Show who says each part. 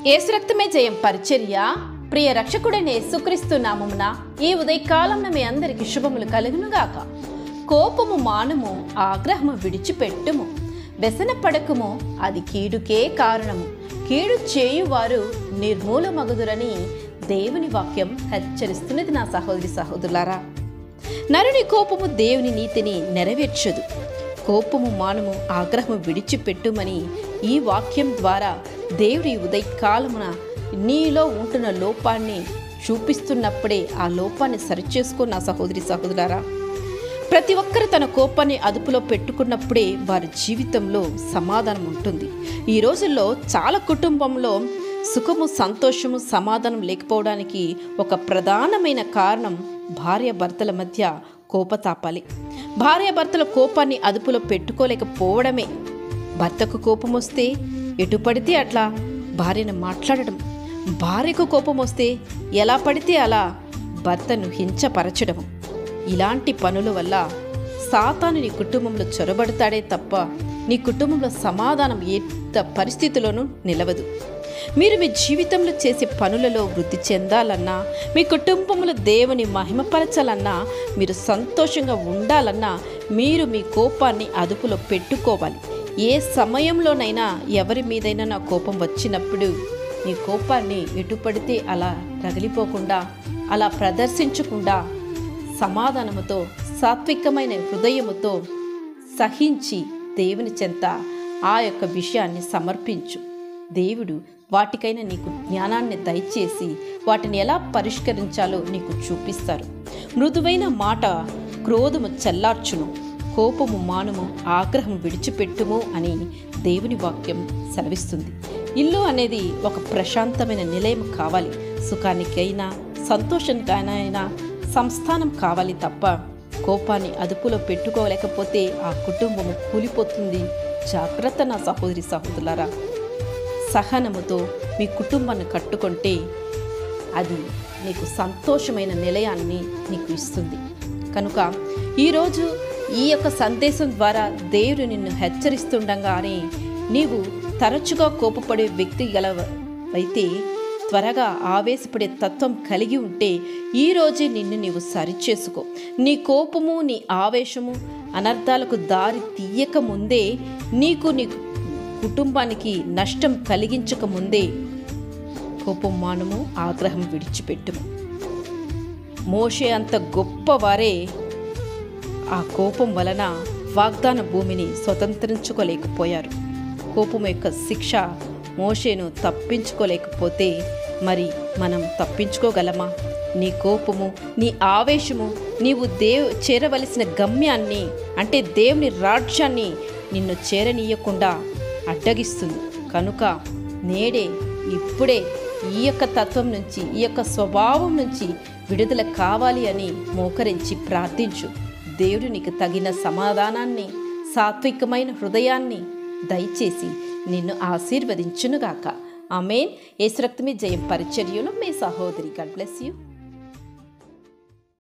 Speaker 1: యేసు రక్తమే జయం పరిచర్య. ప్రియ రక్షకుడైన యేసుక్రీస్తు నామమున ఈ ఉదయకాలంలో మీ అందరికి శుభములు కలుగునుగాక. కోపము మానుము, ఆగ్రహము విడిచిపెట్టుము, వ్యసన పడకము, అది కీడుకే కారణము. కీడు చేయువారు నిర్మూలమగుదురని దేవుని వాక్యం హెచ్చరిస్తున్నది. నా సహోదరి సహోదరులారా, నరుని కోపము దేవుని నీతిని నెరవేర్చదు. కోపము మానుము, ఆగ్రహము విడిచిపెట్టుమని ఈ వాక్యం ద్వారా దేవుడి ఉదయకాలమున నీలో ఉంటున్న లోపాన్ని చూపిస్తున్నప్పుడే ఆ లోపాన్ని సరిచేసుకో నా సహోదరి సహోదరులారా. ప్రతి ఒక్కరు తన కోపాన్ని అదుపులో పెట్టుకున్నప్పుడే వారి జీవితంలో సమాధానం ఉంటుంది. ఈ రోజుల్లో చాలా కుటుంబంలో సుఖము, సంతోషము, సమాధానం లేకపోవడానికి ఒక ప్రధానమైన కారణం భార్యాభర్తల మధ్య కోపతాపాలి. భార్యాభర్తల కోపాన్ని అదుపులో పెట్టుకోలేకపోవడమే. భర్తకు కోపం వస్తే ఎటు పడితే అట్లా భార్యను మాట్లాడడం, భార్యకు కోపం వస్తే ఎలా పడితే అలా భర్తను హింసపరచడం. ఇలాంటి పనుల వల్ల సాతాను నీ కుటుంబంలో చొరబడతాడే తప్ప నీ కుటుంబంలో సమాధానం ఎంత పరిస్థితిలోనూ నిలవదు. మీరు మీ జీవితంలో చేసే పనులలో వృద్ధి చెందాలన్నా, మీ కుటుంబంలో దేవుని మహిమపరచాలన్నా, మీరు సంతోషంగా ఉండాలన్నా మీరు మీ కోపాన్ని అదుపులో పెట్టుకోవాలి. ఏ సమయంలోనైనా ఎవరి మీదైనా నా కోపం వచ్చినప్పుడు నీ కోపాన్ని ఎటు పడితే అలా రగిలిపోకుండా, అలా ప్రదర్శించకుండా సమాధానముతో, సాత్వికమైన హృదయముతో సహించి దేవుని చెంత ఆ యొక్క విషయాన్ని సమర్పించు. దేవుడు వాటికైనా నీకు జ్ఞానాన్ని దయచేసి వాటిని ఎలా పరిష్కరించాలో నీకు చూపిస్తారు. మృదువైన మాట క్రోధము చల్లార్చును, కోపము మానుము, ఆగ్రహం విడిచిపెట్టుము అని దేవుని వాక్యం సెలవిస్తుంది. ఇల్లు అనేది ఒక ప్రశాంతమైన నిలయం కావాలి. సుఖానికైనా సంతోషానికైనా సంస్థానం కావాలి తప్ప కోపాన్ని అదుపులో పెట్టుకోలేకపోతే ఆ కుటుంబము కూలిపోతుంది. జాగ్రత్త నా సహోదరి సహోదరులారా. సహనముతో మీ కుటుంబాన్ని కట్టుకుంటే అది నీకు సంతోషమైన నిలయాన్ని నీకు ఇస్తుంది. కనుక ఈరోజు ఈ యొక్క సందేశం ద్వారా దేవుడు నిన్ను హెచ్చరిస్తుండగానే నీవు తరచుగా కోపపడే వ్యక్తి గలవైతే, త్వరగా ఆవేశపడే తత్వం కలిగి ఉంటే ఈరోజే నిన్ను నీవు సరిచేసుకో. నీ కోపము, నీ ఆవేశము అనర్థాలకు దారి తీయక ముందే, నీకు నీ కుటుంబానికి నష్టం కలిగించక ముందే కోపం మానుము, ఆగ్రహం విడిచిపెట్టుము. మోషే అంత గొప్పవారే ఆ కోపం వలన వాగ్దాన భూమిని స్వతంత్రించుకోలేకపోయారు. కోపం యొక్క శిక్ష మోషేను తప్పించుకోలేకపోతే మరి మనం తప్పించుకోగలమా? నీ కోపము, నీ ఆవేశము నీవు చేరవలసిన గమ్యాన్ని, అంటే దేవుని రాజ్యాన్ని నిన్ను చేరనీయకుండా అడ్డగిస్తుంది. కనుక నేడే ఇప్పుడే ఈ యొక్క తత్వం నుంచి, ఈ యొక్క స్వభావం నుంచి విడుదల కావాలి అని మోకరించి ప్రార్థించు. దేవుడు నీకు తగిన సమాధానాన్ని, సాత్వికమైన హృదయాన్ని దయచేసి నిన్ను ఆశీర్వదించునుగాక. ఆమేన్. యేసు రక్తమే జయం పరిచర్యలో మీ సహోదరి. God bless you.